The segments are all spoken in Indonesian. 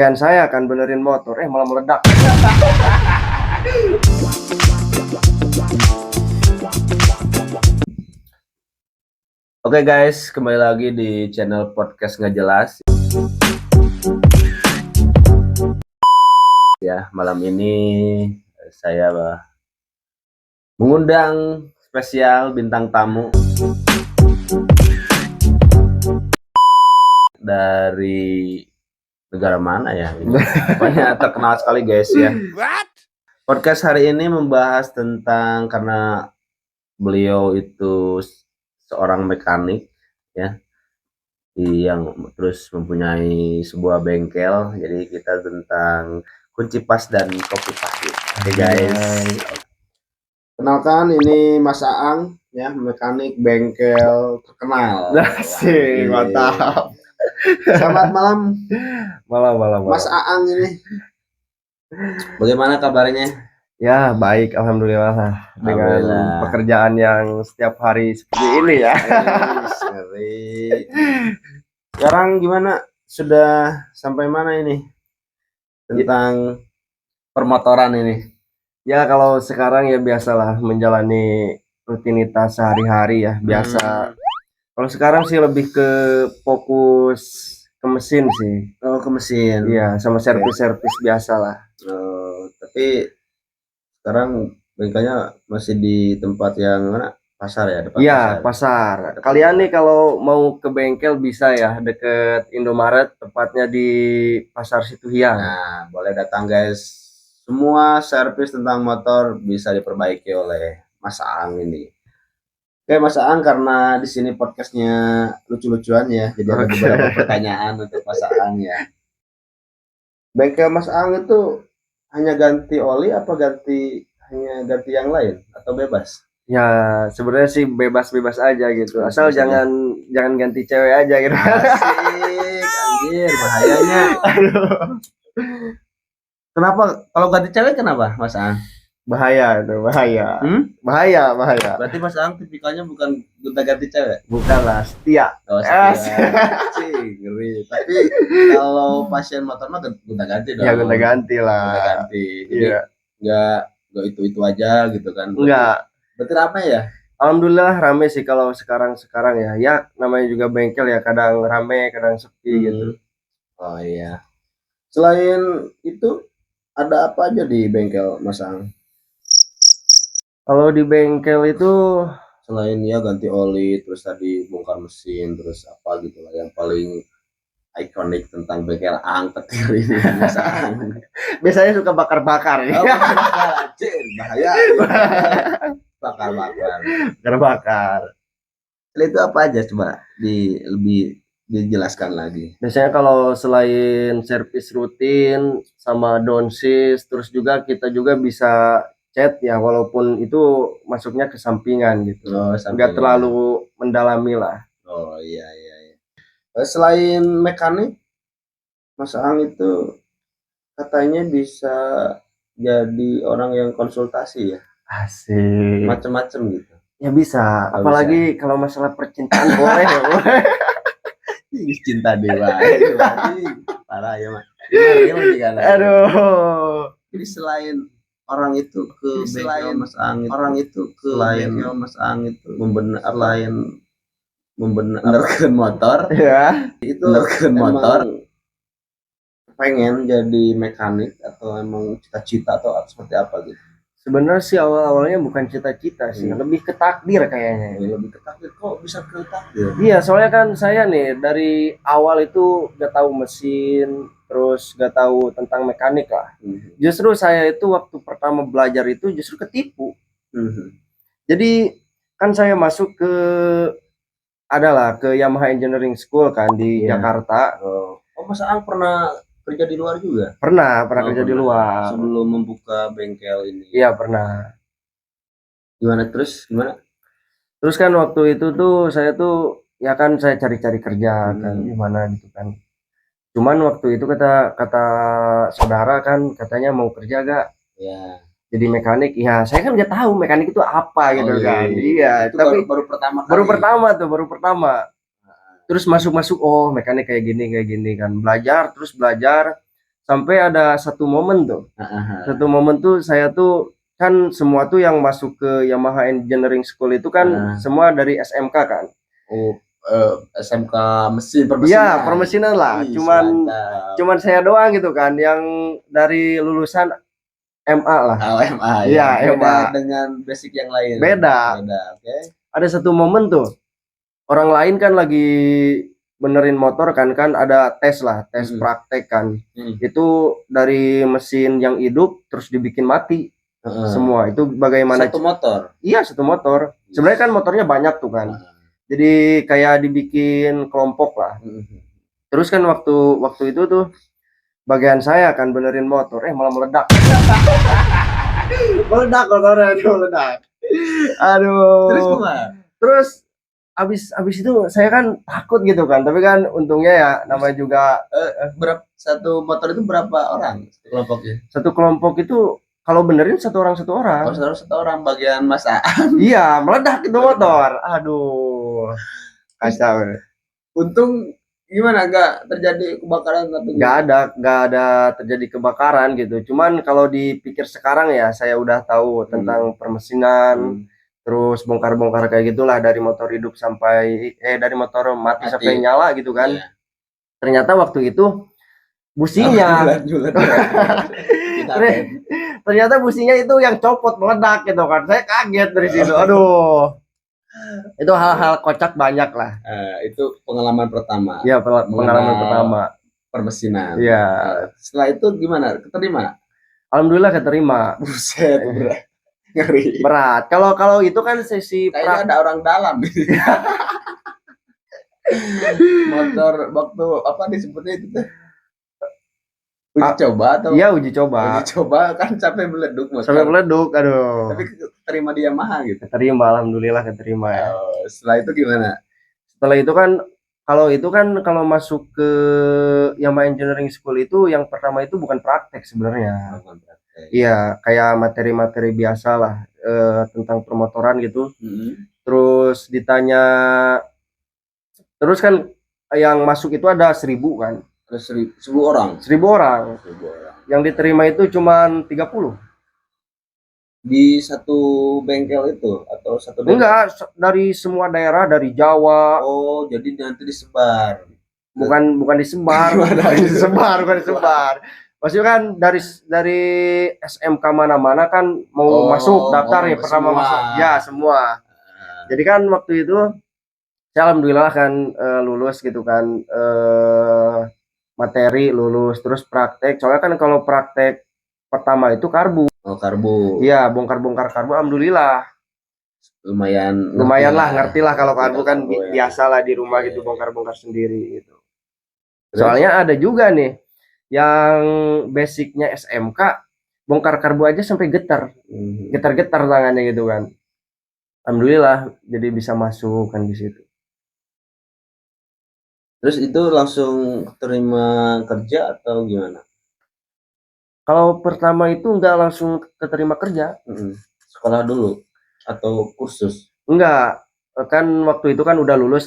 Dan saya akan benerin motor, malah meledak. Oke guys, kembali lagi di channel podcast nggak jelas. Ya, malam ini saya mengundang spesial bintang tamu dari negara mana ya ini? Pokoknya terkenal sekali guys ya. Podcast hari ini membahas tentang, karena beliau itu seorang mekanik ya, yang terus mempunyai sebuah bengkel. Jadi kita tentang kunci pas dan kopi pahit. Oke guys, kenalkan ini Mas Aang ya, mekanik bengkel terkenal. Asik, mantap. Selamat malam. Malam. Mas Aang ini. Bagaimana kabarnya? Ya, baik, alhamdulillah lah. Dengan pekerjaan yang setiap hari seperti ini ya. Ngeri. Sekarang gimana? Sudah sampai mana ini? Tentang permotoran ini. Ya, kalau sekarang ya biasalah menjalani rutinitas sehari-hari ya, biasa. Kalau sekarang sih lebih ke fokus ke mesin sih. Oh, ke mesin. Iya, sama servis-servis biasa lah. Tapi sekarang bengkelnya masih di tempat yang mana? Pasar ya? Iya, pasar. Kalian nih kalau mau ke bengkel bisa ya, deket Indomaret, tepatnya di Pasar Situhiang. Nah, boleh datang guys. Semua servis tentang motor bisa diperbaiki oleh Mas Aang ini. Oke Mas Aang, karena di sini podcastnya lucu-lucuan ya, jadi ada beberapa pertanyaan untuk Mas Aang ya. Bengkel Mas Aang itu hanya ganti oli apa hanya ganti yang lain atau bebas? Ya sebenarnya sih bebas-bebas aja gitu, asal jangan ganti cewek aja gitu. Asik, anjir, bahayanya. Aduh. Kenapa kalau ganti cewek kenapa Mas Aang? Bahaya itu, bahaya. Bahaya. Berarti Mas Aang tipikalnya bukan gonta-ganti cewek? Bukan lah, setia. Oh, setia. Ngeri. Tapi kalau pasien motor mah gonta-ganti dong. Ya gonta-ganti lah. Gonta-ganti. Jadi enggak itu aja gitu kan. Enggak. Berarti ramai ya? Alhamdulillah rame sih kalau sekarang ya. Ya namanya juga bengkel ya, kadang rame, kadang sepi gitu. Oh iya. Selain itu ada apa aja di bengkel Mas Aang? Kalau di bengkel itu selain ya ganti oli, terus tadi bongkar mesin, terus apa gitu lah yang paling ikonik tentang bengkel Aang Petir ini Mas Aang. Biasanya suka bakar-bakar ya. Bahaya. Bakar-bakar. Itu apa aja coba lebih dijelaskan lagi. Biasanya kalau selain servis rutin sama downsis, terus juga kita juga bisa cat ya, walaupun itu masuknya ke sampingan gitu. Nggak terlalu mendalami lah. Oh iya. Selain mekanik, Mas Aang itu katanya bisa jadi orang yang konsultasi ya. Asik. Macem-macem gitu. Ya bisa. Apalagi kalau masalah percintaan boleh ya. Cinta dewa. Parah ya Mas. Aduh. Jadi selain orang itu ke bengkel Mas Aang, Mas Aang itu membenarkan motor ya, itu membenarkan motor, pengen jadi mekanik atau emang cita-cita atau seperti apa gitu? Sebenarnya sih awalnya bukan cita-cita sih, lebih ke takdir kayaknya. Lebih ke takdir. Kok bisa ke takdir? Iya, soalnya kan saya nih dari awal itu gak tahu mesin, terus gak tahu tentang mekanik lah. Justru saya itu waktu pertama belajar itu justru ketipu. Jadi kan saya masuk ke Yamaha Engineering School kan di Jakarta. Oh Mas Aang pernah kerja di luar juga? Pernah kerja di luar. Sebelum membuka bengkel ini? Iya pernah. Gimana? Terus kan waktu itu tuh saya tuh ya kan saya cari-cari kerja kan gimana gitu kan. Cuman waktu itu kata saudara kan katanya mau kerja gak? Ya. Jadi mekanik. Ya saya kan nggak tahu mekanik itu apa gitu kan. Iya. Tapi baru pertama. Terus masuk oh mekanik kayak gini kan, belajar sampai ada satu momen tuh. Satu momen tuh saya tuh kan semua tuh yang masuk ke Yamaha Engineering School itu kan semua dari SMK kan. SMK mesin permesinan. Iya, permesinan lah. Cuman saya doang gitu kan yang dari lulusan MA lah. MA. Iya, beda MA. dengan basic yang lain. Beda. Oke. Ada satu momen tuh. Orang lain kan lagi benerin motor kan ada tes praktek kan. Itu dari mesin yang hidup terus dibikin mati. Semua itu bagaimana satu motor? Iya, satu motor. Sebenarnya kan motornya banyak tuh kan. Jadi kayak dibikin kelompok lah. Terus kan waktu itu tuh bagian saya kan benerin motor, malah meledak. Meledak motornya, meledak. Aduh. Terus gimana? Terus abis itu saya kan takut gitu kan, tapi kan untungnya ya namanya juga satu motor itu berapa orang kelompoknya? Satu kelompok itu kalau benerin satu orang. Oh, satu orang bagian masaan. Iya, meledak itu motor. Aduh, kacau. Untung gimana nggak terjadi kebakaran atau nggak ada terjadi kebakaran gitu. Cuman kalau dipikir sekarang ya saya udah tahu tentang permesinan, terus bongkar-bongkar kayak gitulah dari motor hidup sampai dari motor mati sampai nyala gitu kan. Ternyata waktu itu businya ternyata businya itu yang copot meledak gitu kan. Saya kaget dari situ. Aduh. Itu hal-hal kocak banyak lah. Itu pengalaman pertama. Iya, pengalaman pertama permesinan. Iya. Setelah itu gimana? Keterima? Alhamdulillah keterima. Buset, berat. Ngeri. Berat. Kalau itu kan sesi kayaknya ada orang dalam. Motor waktu apa disebutnya itu teh? Uji coba atau? Iya, uji coba. Uji coba kan sampai meleduk motor. Sampai meleduk, aduh. Tapi terima di Yamaha gitu. Terima, alhamdulillah keterima ya. Setelah itu gimana? Setelah itu kan kalau masuk ke Yamaha Engineering School itu yang pertama itu bukan praktek sebenarnya. Iya, kayak materi-materi biasa lah tentang permotoran gitu. Terus ditanya, terus kan yang masuk itu ada 1.000 kan. Ada 1.000 orang. 1.000 orang. Yang diterima itu cuma 30. Di satu bengkel itu atau satu daerah? Enggak, dari semua daerah, dari Jawa. Oh, jadi nanti disebar. Bukan disebar, bukan disebar. Maksudnya kan dari SMK mana-mana kan mau masuk daftar ya pertama masuk. Ya, semua. Jadi kan waktu itu saya alhamdulillah kan lulus gitu kan, materi lulus, terus praktek. Soalnya kan kalau praktek pertama itu karbu. Oh, karbu. Iya, bongkar-bongkar karbu alhamdulillah. Lumayan lah, ngerti lah kalau karbu kan biasa lah di rumah gitu bongkar-bongkar sendiri gitu. Soalnya ada juga nih yang basicnya SMK bongkar karbu aja sampai getar tangannya gitu kan. Alhamdulillah jadi bisa masuk kan di situ. Terus itu langsung terima kerja atau gimana? Kalau pertama itu enggak langsung keterima kerja. Sekolah dulu atau kursus? Enggak, kan waktu itu kan udah lulus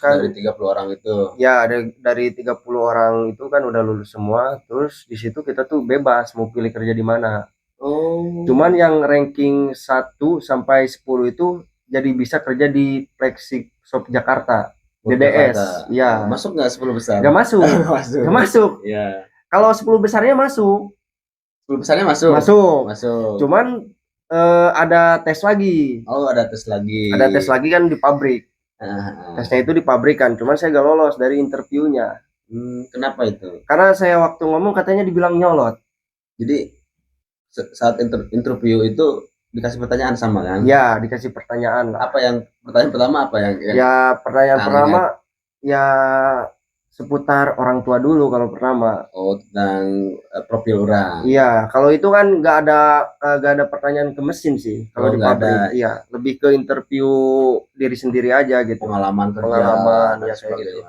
kan. Dari 30 orang itu. Ya, dari 30 orang itu kan udah lulus semua. Terus di situ kita tuh bebas mau pilih kerja di mana. Oh. Cuman yang ranking 1 sampai 10 itu jadi bisa kerja di Flexi Shop Jakarta. DDS. Ya. Masuk nggak 10 besar? Nggak masuk. Nggak masuk. Ya. Kalau 10 besarnya masuk. 10 besarnya masuk. Masuk. Cuman ada tes lagi. Oh, ada tes lagi. Ada tes lagi kan di pabrik. Tesnya itu di pabrik kan. Cuman saya gak lolos dari interviewnya. Kenapa itu? Karena saya waktu ngomong katanya dibilang nyolot. Jadi saat interview itu dikasih pertanyaan sama kan? Ya, dikasih pertanyaan lah. Pertanyaan pertama apa yang ya pertanyaan pertama ya seputar orang tua dulu kalau pertama. Oh, tentang profil orang. Iya, kalau itu kan nggak ada pertanyaan ke mesin sih kalau di pabrik. Iya, lebih ke interview diri sendiri aja gitu. Pengalaman kerja. Pengalaman ya kayak gitu.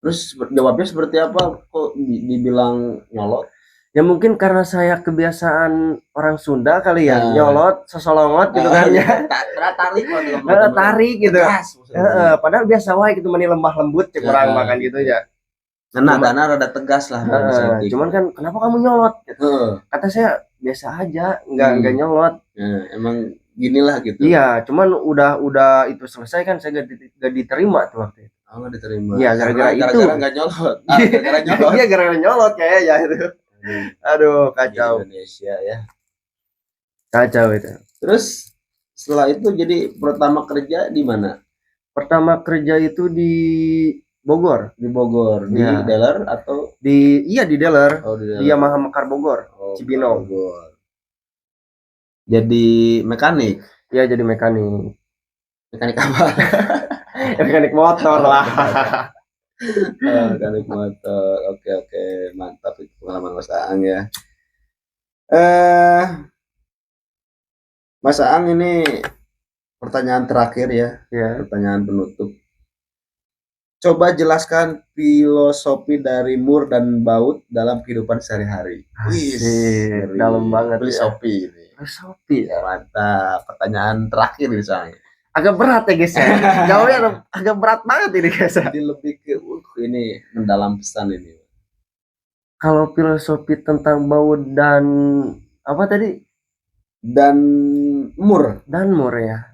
Terus jawabnya seperti apa? Kok dibilang nyolot? Ya mungkin karena saya kebiasaan orang Sunda kali ya, nyolot, sesolongot gitu kan ya. Tarik gitu. Padahal biasa wae gitu meni lemah lembut cek orang makan gitu ya. Dana rada tegas lah. Cuman kan kenapa kamu nyolot? Gitu. Kata saya biasa aja, nggak nyolot. Emang ginilah gitu. Iya, cuman udah itu selesai kan saya gak diterima tuh waktu itu. Nggak diterima. Iya, gara-gara itu. Gara-gara nggak nyolot. Gara-gara nyolot. Iya, gara-gara nyolot kayaknya itu. Aduh, kacau. Di Indonesia ya. Kacau itu. Terus setelah itu jadi pertama kerja di mana? Pertama kerja itu di Bogor. Di Bogor, di dealer atau di dealer. Oh, di dealer. Di Yamaha Mekar Bogor, Cibinong. Bogor. Jadi mekanik. Iya, jadi mekanik. Mekanik apa? Mekanik motor lah. Mekanik motor. Oke, mantap itu pengalaman Mas Aang ya. Mas Aang, ini pertanyaan terakhir ya. Pertanyaan penutup. Coba jelaskan filosofi dari Mur dan Baut dalam kehidupan sehari-hari. Dalam banget. Filosofi ini. Filosofi ya. Mantap. Pertanyaan terakhir misalnya. Agak berat ya guys ya. Jawabnya agak berat banget ini guys. Jadi lebih ke ini mendalam pesan ini. Kalau filosofi tentang Baut dan apa tadi? Dan Mur. Dan Mur ya.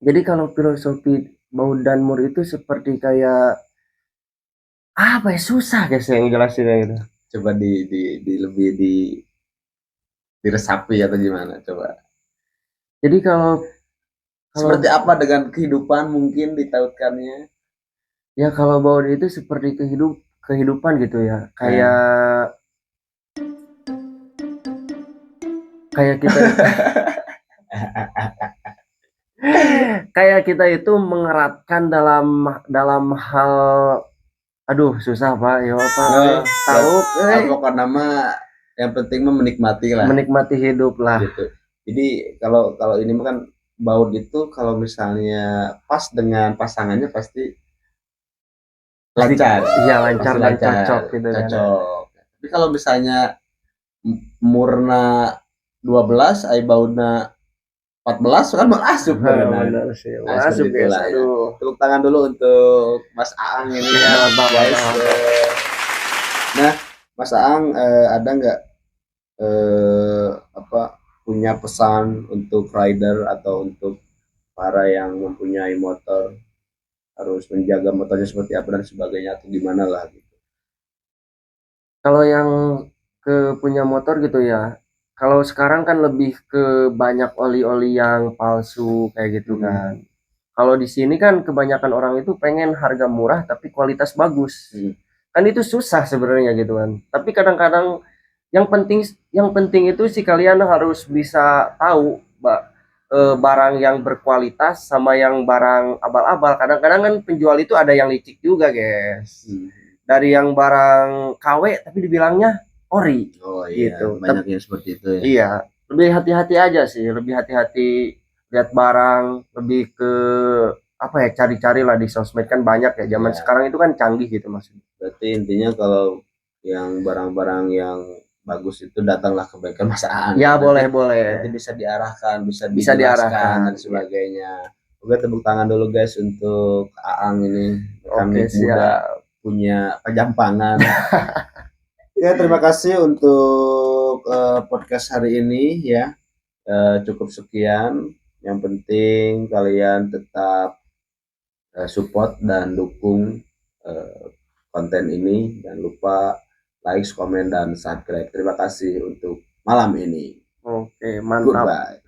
Jadi kalau filosofi Baut dan Mur itu seperti kayak apa ya, susah guys yang jelasinnya gitu. Coba lebih diresapi atau gimana coba. Jadi kalau seperti apa dengan kehidupan mungkin ditautkannya? Ya kalau Baut itu seperti kehidupan gitu ya. Kayak kita kayak kita itu mengeratkan dalam hal, aduh susah Pak ya Pak. Tahu pokoknya nama yang penting menikmati hidup lah gitu. Jadi kalau ini kan Baut itu kalau misalnya pas dengan pasangannya pasti lancar. Iya, lancar dan cocok gitu kan. Tapi kalau misalnya Murna 12 ai Bautna 14 kan masuk masuk guys. Aduh. Tepuk tangan dulu untuk Mas Aang ini ya, guys. Nah, Mas Aang ada nggak punya pesan untuk rider atau untuk para yang mempunyai motor, harus menjaga motornya seperti apa dan sebagainya atau gimana lah gitu? Kalau yang punya motor gitu ya, kalau sekarang kan lebih ke banyak oli-oli yang palsu kayak gitu kan. Kalau di sini kan kebanyakan orang itu pengen harga murah tapi kualitas bagus. Kan itu susah sebenarnya gitu kan. Tapi kadang-kadang yang penting itu sih kalian harus bisa tahu barang yang berkualitas sama yang barang abal-abal. Kadang-kadang kan penjual itu ada yang licik juga guys. Dari yang barang KW tapi dibilangnya ori. Gitu. Banyak yang seperti itu ya. Iya, lebih hati-hati aja sih, lebih hati-hati lihat barang, lebih ke apa ya, cari-cari lah di sosmed kan banyak ya, zaman sekarang itu kan canggih gitu maksudnya. Berarti intinya kalau yang barang-barang yang bagus itu datanglah ke bengkel Mas Aang. Ya boleh. Nanti bisa diarahkan, bisa diarahkan dan sebagainya. Oke, tepuk tangan dulu guys untuk Aang ini. Kami muda punya pajampangan. Ya, terima kasih untuk podcast hari ini ya. Cukup sekian. Yang penting kalian tetap support dan dukung konten ini. Jangan lupa like, komen, dan subscribe. Terima kasih untuk malam ini. Oke, mantap. Goodbye.